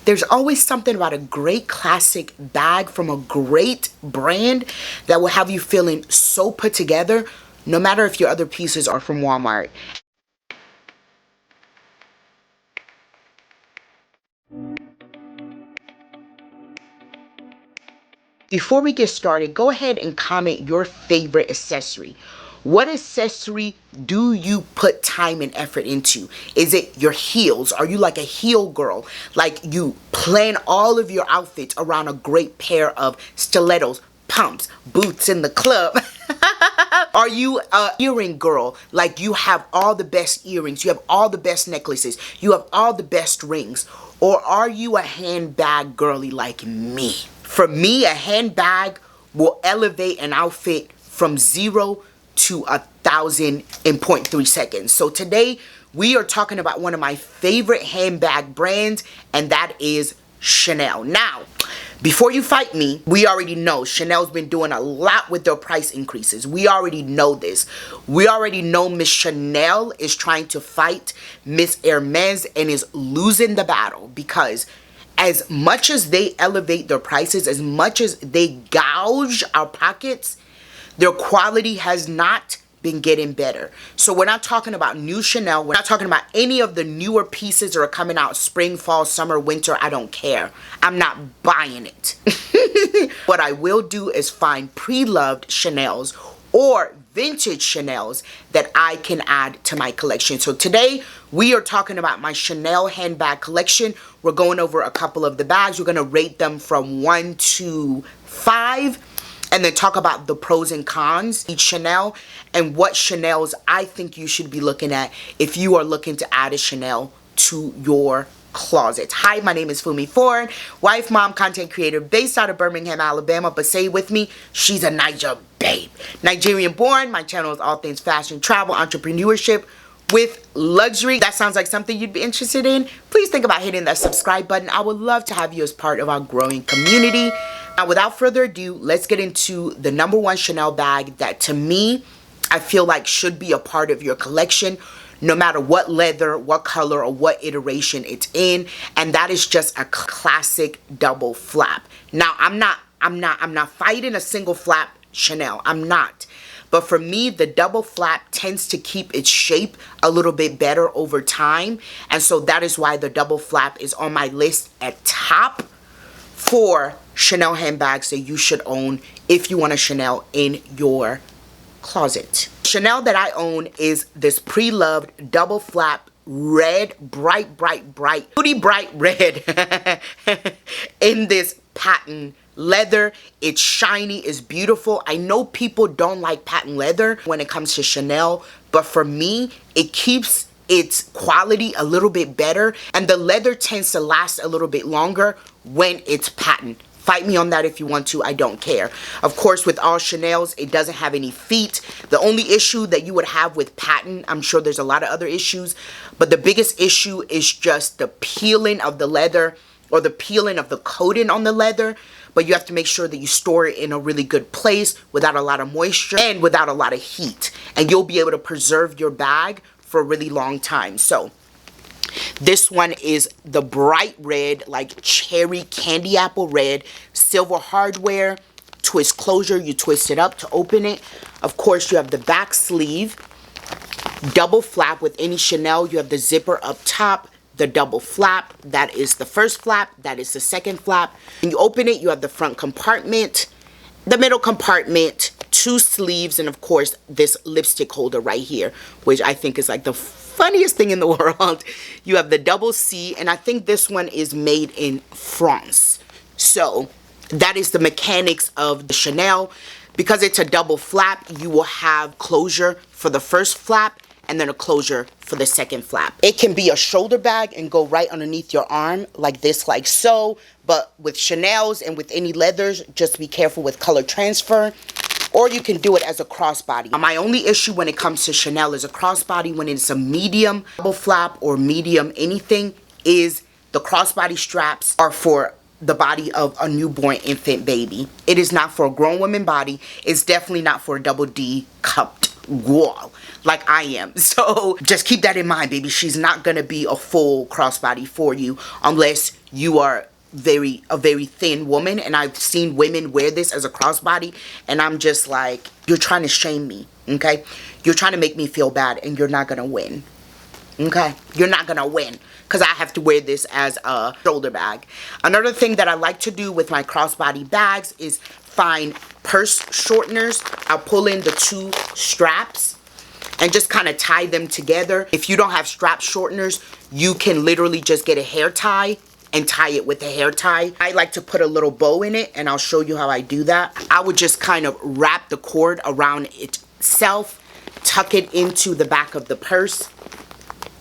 There's always something about a great classic bag from a great brand that will have you feeling so put together, no matter if your other pieces are from Walmart. Before we get started, go ahead and comment your favorite accessory. What accessory do you put time and effort into? Is it your heels? Are you like a heel girl? Like you plan all of your outfits around a great pair of stilettos, pumps, boots in the club? Are you a earring girl? Like you have all the best earrings, you have all the best necklaces, you have all the best rings? Or are you a handbag girly like me? For me, a handbag will elevate an outfit from 0 to 1,000 in 0.3 seconds. So today we are talking about one of my favorite handbag brands, and that is Chanel. Now, before you fight me, we already know Chanel's been doing a lot with their price increases. We already know this. We already know Miss Chanel is trying to fight Miss Hermes and is losing the battle, because as much as they elevate their prices, as much as they gouge our pockets, their quality has not been getting better. So we're not talking about new Chanel. We're not talking about any of the newer pieces that are coming out spring, fall, summer, winter. I don't care. I'm not buying it. What I will do is find pre-loved Chanels or vintage Chanels that I can add to my collection. So today we are talking about my Chanel handbag collection. We're going over a couple of the bags. We're going to rate them from 1 to 5 and then talk about the pros and cons each Chanel and what Chanels I think you should be looking at if you are looking to add a Chanel to your closet. Hi, my name is Fumi Ford, wife, mom, content creator based out of Birmingham, Alabama, but say with me, she's a Niger babe. Nigerian born. My channel is all things fashion, travel, entrepreneurship with luxury. That sounds like something you'd be interested in. Please think about hitting that subscribe button. I would love to have you as part of our growing community. Now, without further ado, let's get into the #1 Chanel bag that to me, I feel like should be a part of your collection, no matter what leather, what color, or what iteration it's in, and that is just a classic double flap. Now, I'm not fighting a single flap Chanel. I'm not. But for me, the double flap tends to keep its shape a little bit better over time, and so that is why the double flap is on my list at top for Chanel handbags that you should own if you want a Chanel in your closet. Chanel that I own is this pre-loved double flap red, bright beauty bright red in this patent leather. It's shiny, it's beautiful. I know people don't like patent leather when it comes to Chanel, but for me, it keeps its quality a little bit better, and the leather tends to last a little bit longer when it's patent. Fight me on that if you want to, I don't care. Of course, with all Chanels, it doesn't have any feet. The only issue that you would have with patent, I'm sure there's a lot of other issues, but the biggest issue is just the peeling of the leather or the peeling of the coating on the leather. But you have to make sure that you store it in a really good place without a lot of moisture and without a lot of heat. And you'll be able to preserve your bag for a really long time. So this one is the bright red, like cherry candy apple red, silver hardware, twist closure. You twist it up to open it. Of course, you have the back sleeve, double flap. With any Chanel, you have the zipper up top, the double flap. That is the first flap. That is the second flap. When you open it, you have the front compartment, the middle compartment, 2 sleeves, and of course, this lipstick holder right here, which I think is like the funniest thing in the world. You have the double C, and I think this one is made in France. So that is the mechanics of the Chanel. Because it's a double flap, you will have closure for the first flap and then a closure for the second flap. It can be a shoulder bag and go right underneath your arm like this, like so. But with Chanel's and with any leathers, just be careful with color transfer. Or you can do it as a crossbody. My only issue when it comes to Chanel is a crossbody when it's a medium double flap or medium anything is the crossbody straps are for the body of a newborn infant baby. It is not for a grown woman body. It's definitely not for a double D cupped wall like I am. So just keep that in mind, baby. She's not gonna be a full crossbody for you unless you are a very thin woman, and I've seen women wear this as a crossbody, and I'm just like, you're trying to shame me, okay? You're trying to make me feel bad, and you're not gonna win, okay? You're not gonna win, because I have to wear this as a shoulder bag. Another thing that I like to do with my crossbody bags is find purse shorteners. I'll pull in the 2 straps and just kind of tie them together. If you don't have strap shorteners, you can literally just get a hair tie and tie it with a hair tie. I like to put a little bow in it, and I'll show you how I do that. I would just kind of wrap the cord around itself, tuck it into the back of the purse,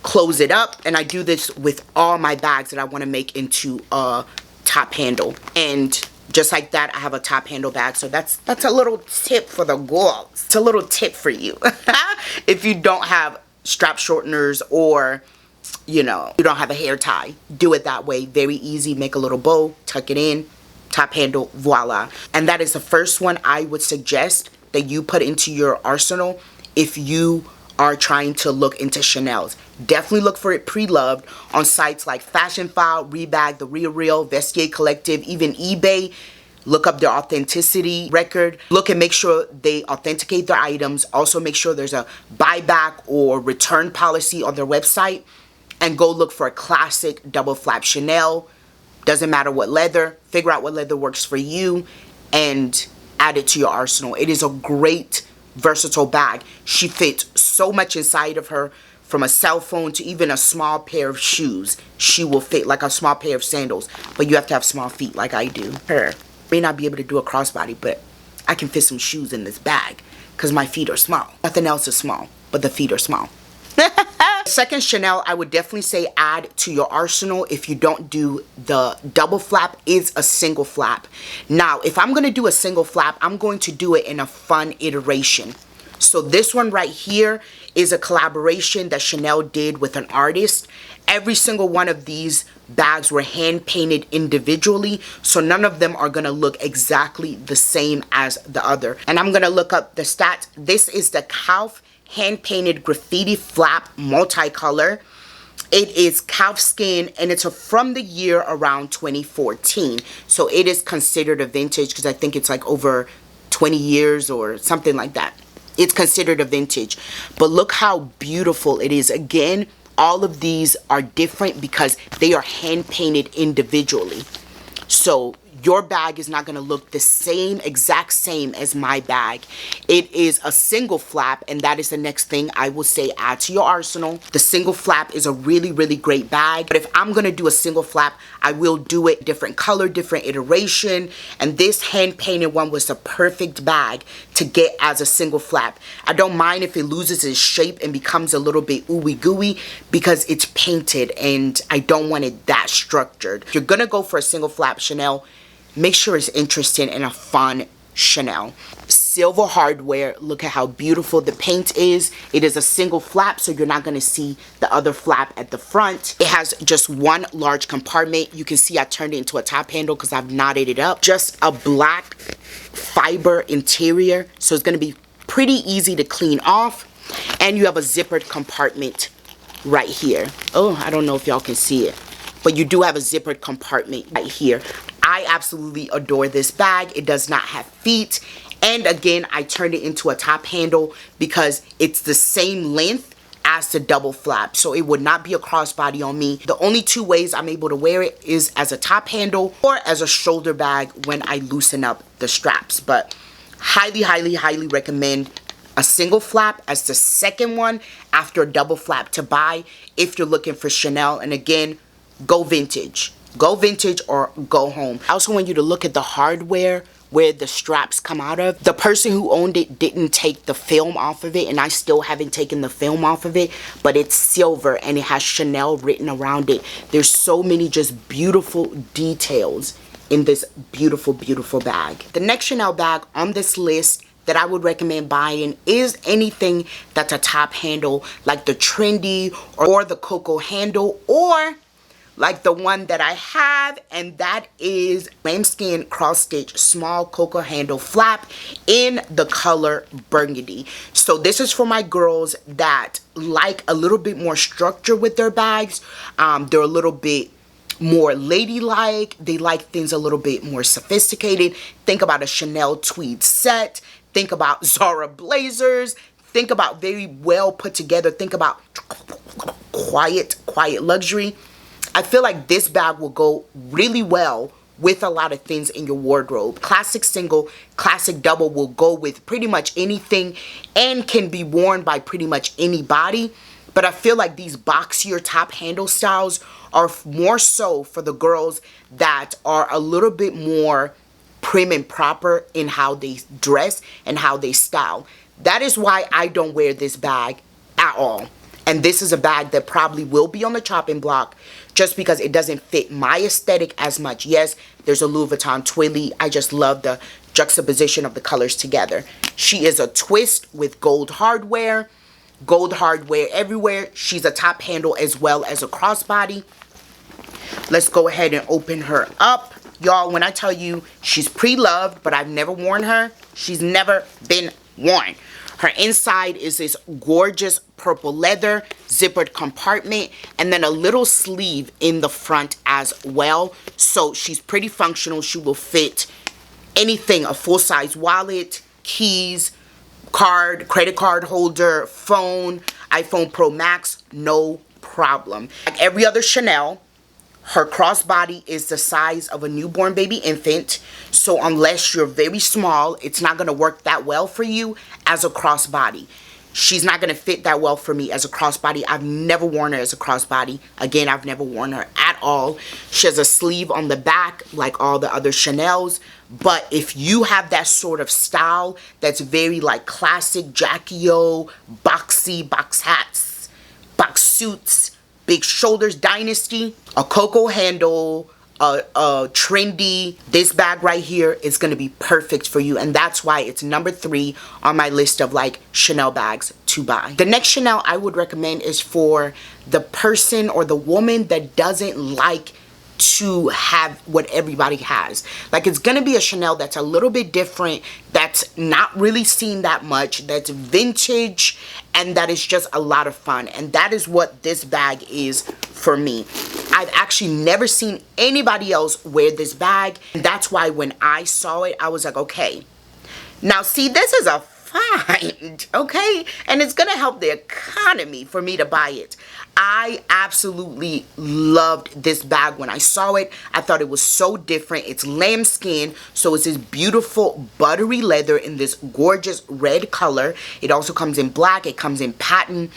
close it up, and I do this with all my bags that I want to make into a top handle. And just like that, I have a top handle bag. So that's a little tip for the girls. It's a little tip for you. If you don't have strap shorteners, or you know, you don't have a hair tie, do it that way. Very easy. Make a little bow, tuck it in, top handle, voila. And that is the first one I would suggest that you put into your arsenal if you are trying to look into Chanel's. Definitely look for it pre-loved on sites like Fashion File, Rebag, The Real, Vestiaire Collective, even eBay. Look up their authenticity record. Look and make sure they authenticate their items. Also make sure there's a buyback or return policy on their website. And go look for a classic double flap Chanel. Doesn't matter what leather. Figure out what leather works for you and add it to your arsenal. It is a great, versatile bag. She fits so much inside of her, from a cell phone to even a small pair of shoes. She will fit like a small pair of sandals, but you have to have small feet like I do. Her may not be able to do a crossbody, but I can fit some shoes in this bag because my feet are small. Nothing else is small, but the feet are small. Second Chanel, I would definitely say add to your arsenal if you don't do the double flap, is a single flap. Now, if I'm going to do a single flap, I'm going to do it in a fun iteration. So this one right here is a collaboration that Chanel did with an artist. Every single one of these bags were hand painted individually, so none of them are going to look exactly the same as the other. And I'm going to look up the stats. This is the Calf hand painted graffiti flap multicolor. It is calf skin, and it's from the year around 2014. So it is considered a vintage because I think it's like over 20 years or something like that. It's considered a vintage. But look how beautiful it is. Again, all of these are different because they are hand painted individually. So your bag is not going to look the same, exact same as my bag. It is a single flap, and that is the next thing I will say add to your arsenal. The single flap is a really, really great bag. But if I'm going to do a single flap, I will do it different color, different iteration. And this hand-painted one was the perfect bag to get as a single flap. I don't mind if it loses its shape and becomes a little bit ooey gooey because it's painted and I don't want it that structured. If you're going to go for a single flap Chanel, make sure it's interesting and a fun Chanel. Silver hardware. Look at how beautiful the paint is. It is a single flap, so you're not going to see the other flap at the front. It has just one large compartment. You can see I turned it into a top handle because I've knotted it up. Just a black fiber interior, so it's going to be pretty easy to clean off. And you have a zippered compartment right here. Oh, I don't know if y'all can see it, but you do have a zippered compartment right here. I absolutely adore this bag. It does not have feet. And again, I turned it into a top handle because it's the same length as the double flap. So it would not be a crossbody on me. The only two ways I'm able to wear it is as a top handle or as a shoulder bag when I loosen up the straps. But highly, highly, highly recommend a single flap as the second one after a double flap to buy if you're looking for Chanel. And again, go vintage. Go vintage or go home. I also want you to look at the hardware where the straps come out of. The person who owned it didn't take the film off of it, and I still haven't taken the film off of it, but it's silver and it has Chanel written around it. There's so many just beautiful details in this beautiful, beautiful bag. The next Chanel bag on this list that I would recommend buying is anything that's a top handle, like the trendy or the Coco handle, or like the one that I have, and that is lambskin cross stitch small Coco handle flap in the color burgundy. So this is for my girls that like a little bit more structure with their bags. They're a little bit more ladylike. They like things a little bit more sophisticated. Think about a Chanel tweed set. Think about Zara blazers. Think about very well put together. Think about quiet luxury. I feel like this bag will go really well with a lot of things in your wardrobe. Classic single, classic double will go with pretty much anything and can be worn by pretty much anybody. But I feel like these boxier top handle styles are more so for the girls that are a little bit more prim and proper in how they dress and how they style. That is why I don't wear this bag at all. And this is a bag that probably will be on the chopping block just because it doesn't fit my aesthetic as much. Yes, there's a Louis Vuitton Twilly. I just love the juxtaposition of the colors together. She is a twist with gold hardware everywhere. She's a top handle as well as a crossbody. Let's go ahead and open her up. Y'all, when I tell you she's pre-loved, but I've never worn her, she's never been worn. Her inside is this gorgeous purple leather zippered compartment and then a little sleeve in the front as well. So she's pretty functional. She will fit anything, a full-size wallet, keys, card, credit card holder, phone, iPhone Pro Max, no problem. Like every other Chanel, her crossbody is the size of a newborn baby infant. So unless you're very small, it's not going to work that well for you as a crossbody. She's not going to fit that well for me as a crossbody. I've never worn her as a crossbody. Again, I've never worn her at all. She has a sleeve on the back like all the other Chanels. But if you have that sort of style that's very like classic Jackie O, boxy, box hats, box suits, big shoulders, dynasty, a cocoa handle, a trendy, this bag right here is going to be perfect for you. And that's why it's number 3 on my list of like Chanel bags to buy. The next Chanel I would recommend is for the person or the woman that doesn't like to have what everybody has. Like it's gonna be a Chanel that's a little bit different, that's not really seen that much, that's vintage, and that is just a lot of fun. And that is what this bag is for me. I've actually never seen anybody else wear this bag, and that's why when I saw it I was like, okay, now see, this is a find, okay, and it's gonna help the economy for me to buy it. I absolutely loved this bag when I saw it. I thought it was so different. It's lambskin, so it's this beautiful buttery leather in this gorgeous red color. It also comes in black, it comes in patent.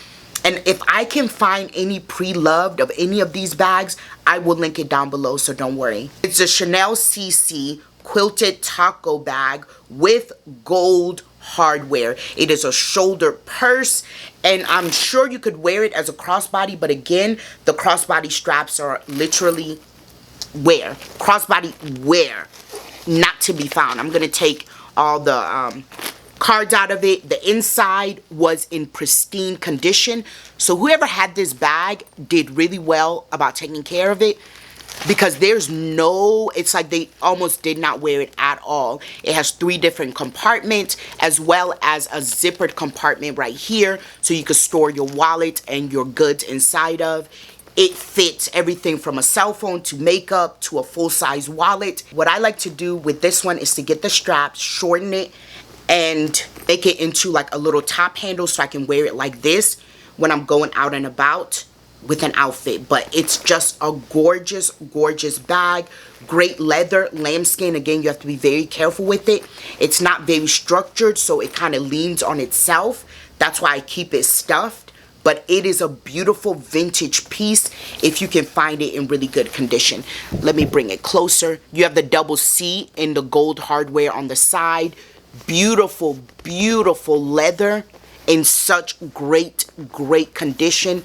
And if I can find any pre-loved of any of these bags, I will link it down below, so don't worry. It's a Chanel CC quilted taco bag with gold hardware. It is a shoulder purse, and I'm sure you could wear it as a crossbody, but again, the crossbody straps are literally crossbody wear, not to be found. I'm gonna take all the cards out of it. The inside was in pristine condition, so whoever had this bag did really well about taking care of it, because there's no, it's like they almost did not wear it at all. It has 3 different compartments as well as a zippered compartment right here so you can store your wallet and your goods inside of. It fits everything from a cell phone to makeup to a full-size wallet. What I like to do with this one is to get the straps, shorten it, and make it into like a little top handle so I can wear it like this when I'm going out and about with an outfit. But it's just a gorgeous, gorgeous bag. Great leather, lambskin. Again, you have to be very careful with it. It's not very structured, so it kind of leans on itself. That's why I keep it stuffed. But it is a beautiful vintage piece if you can find it in really good condition. Let me bring it closer. You have the double C in the gold hardware on the side. Beautiful, beautiful leather in such great condition.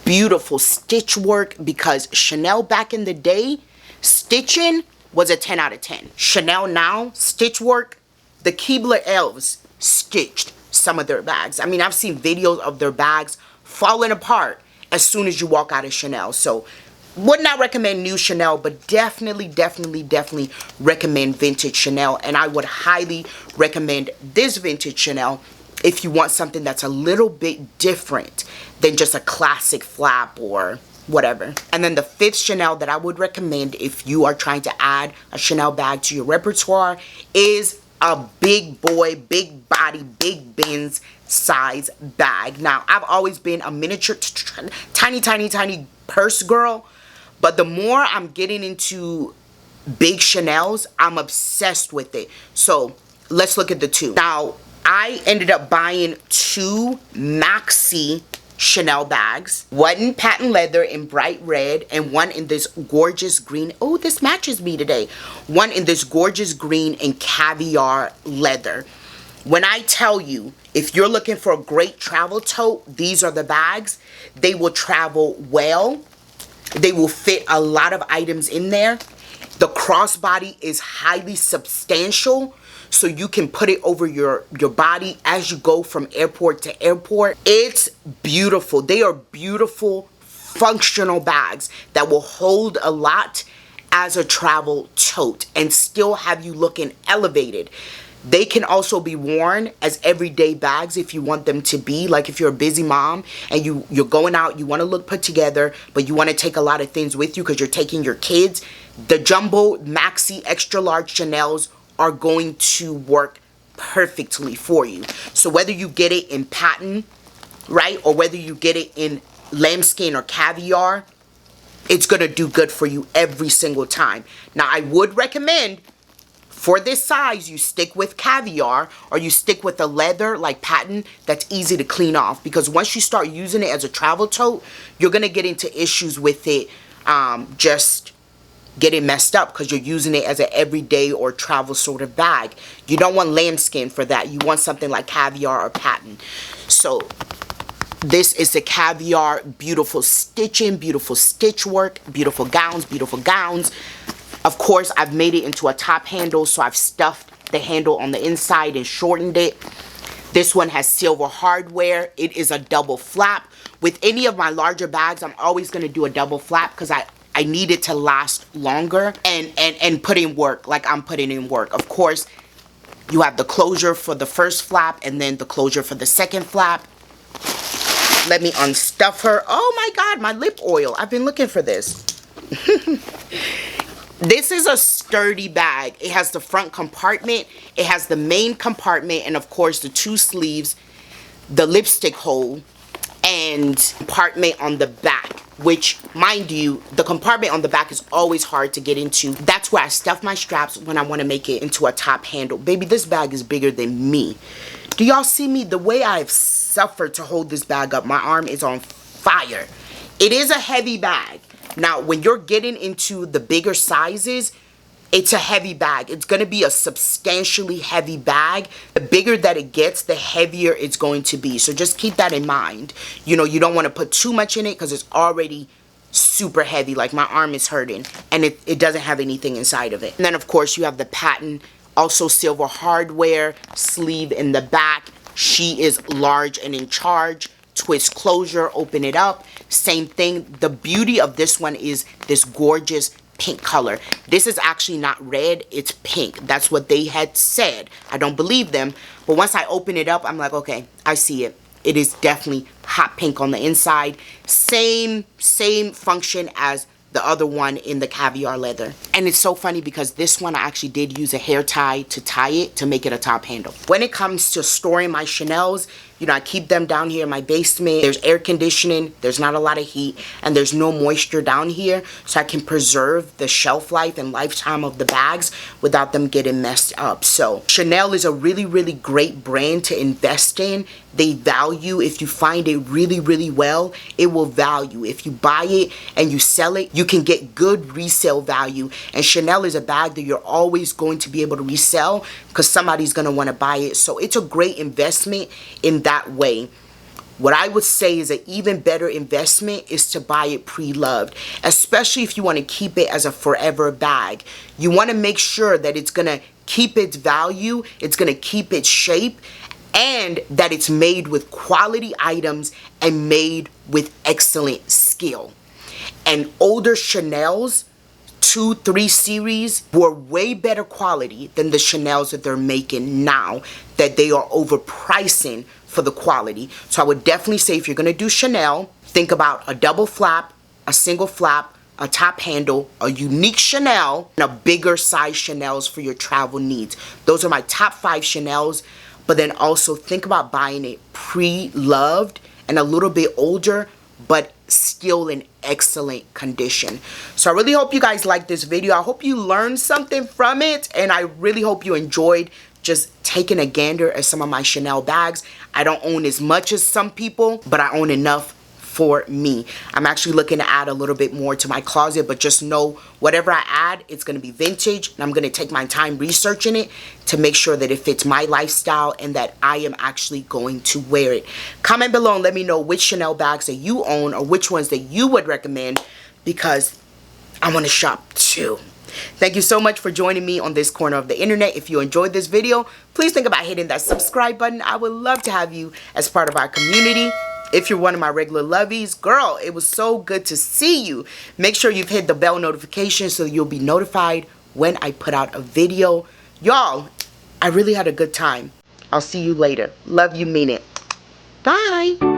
Beautiful stitch work, because Chanel back in the day, stitching was a 10 out of 10. Chanel now, stitch work, the Keebler elves stitched some of their bags. I mean, I've seen videos of their bags falling apart as soon as you walk out of Chanel. So would not recommend new Chanel, but definitely recommend vintage Chanel. And I would highly recommend this vintage Chanel if you want something that's a little bit different than just a classic flap or whatever. And then the fifth Chanel that I would recommend if you are trying to add a Chanel bag to your repertoire is a big boy, big body, big bins size bag. Now, I've always been a miniature, tiny purse girl, but the more I'm getting into big Chanel's, I'm obsessed with it. So let's look at the two. Now, I ended up buying two MAXI Chanel bags. One in patent leather in bright red and one in this gorgeous green. Oh, this matches me today. One in this gorgeous green and caviar leather. When I tell you, if you're looking for a great travel tote, these are the bags. They will travel well. They will fit a lot of items in there. The crossbody is highly substantial, so you can put it over your body as you go from airport to airport. It's beautiful. They are beautiful, functional bags that will hold a lot as a travel tote and still have you looking elevated. They can also be worn as everyday bags if you want them to be. Like if you're a busy mom and you're going out, you want to look put together, but you want to take a lot of things with you because you're taking your kids. The jumbo maxi extra large Chanel's are going to work perfectly for you. So whether you get it in patent, right, or whether you get it in lambskin or caviar, it's going to do good for you every single time. Now, I would recommend for this size, you stick with caviar or you stick with a leather like patent that's easy to clean off, because once you start using it as a travel tote, you're going to get into issues with it just getting messed up because you're using it as an everyday or travel sort of bag. You don't want lambskin for that. You want something like caviar or patent. So this is the caviar, beautiful stitching, beautiful stitch work, beautiful gowns, beautiful gowns. Of course, I've made it into a top handle, so I've stuffed the handle on the inside and shortened it. This one has silver hardware. It is a double flap. With any of my larger bags, I'm always going to do a double flap because I need it to last longer and put in work like I'm putting in work. Of course, you have the closure for the first flap and then the closure for the second flap. Let me unstuff her. Oh my God, my lip oil. I've been looking for this. This is a sturdy bag. It has the front compartment, it has the main compartment, and of course the two sleeves, the lipstick hole, and compartment on the back, which, mind you, the compartment on the back is always hard to get into. That's where I stuff my straps when I want to make it into a top handle. Baby, this bag is bigger than me. Do y'all see me? The way I've suffered to hold this bag up, my arm is on fire. It is a heavy bag. Now, when you're getting into the bigger sizes, it's a heavy bag. It's going to be a substantially heavy bag. The bigger that it gets, the heavier it's going to be. So just keep that in mind. You know, you don't want to put too much in it because it's already super heavy. Like my arm is hurting and it doesn't have anything inside of it. And then, of course, you have the patent, also silver hardware, sleeve in the back. She is large and in charge. Twist closure, open it up, same thing. The beauty of this one is this gorgeous pink color. This is actually not red, it's pink. That's what they had said. I don't believe them, but once I open it up, I'm like, okay, I see it. It is definitely hot pink on the inside. Same function as the other one in the caviar leather. And it's so funny because this one I actually did use a hair tie to tie it to make it a top handle. When it comes to storing my Chanel's, you know, I keep them down here in my basement. There's air conditioning, there's not a lot of heat, and there's no moisture down here, so I can preserve the shelf life and lifetime of the bags without them getting messed up. So Chanel is a really, really great brand to invest in. They value, if you find it really, really well, it will value. If you buy it and you sell it, you can get good resale value. And Chanel is a bag that you're always going to be able to resell because somebody's going to want to buy it. So it's a great investment in that way. What I would say is an even better investment is to buy it pre-loved, especially if you want to keep it as a forever bag. You want to make sure that it's going to keep its value, it's going to keep its shape, and that it's made with quality items and made with excellent skill. And older Chanel's 2, 3 series were way better quality than the Chanel's that they're making now, that they are overpricing for the quality. So I would definitely say if you're going to do Chanel, think about a double flap, a single flap, a top handle, a unique Chanel, and a bigger size Chanel's for your travel needs. Those are my top 5 Chanel's. But then also think about buying it pre-loved and a little bit older, but still in excellent condition. So I really hope you guys like this video. I hope you learned something from it, and I really hope you enjoyed just taking a gander at some of my Chanel bags. I don't own as much as some people, but I own enough for me. I'm actually looking to add a little bit more to my closet, but just know whatever I add, it's going to be vintage, and I'm going to take my time researching it to make sure that it fits my lifestyle and that I am actually going to wear it. Comment below and let me know which Chanel bags that you own or which ones that you would recommend, because I want to shop too. Thank you so much for joining me on this corner of the internet. If you enjoyed this video, please think about hitting that subscribe button. I would love to have you as part of our community. If you're one of my regular lovies, girl, it was so good to see you. Make sure you've hit the bell notification so you'll be notified when I put out a video. Y'all, I really had a good time. I'll see you later. Love you, mean it. Bye.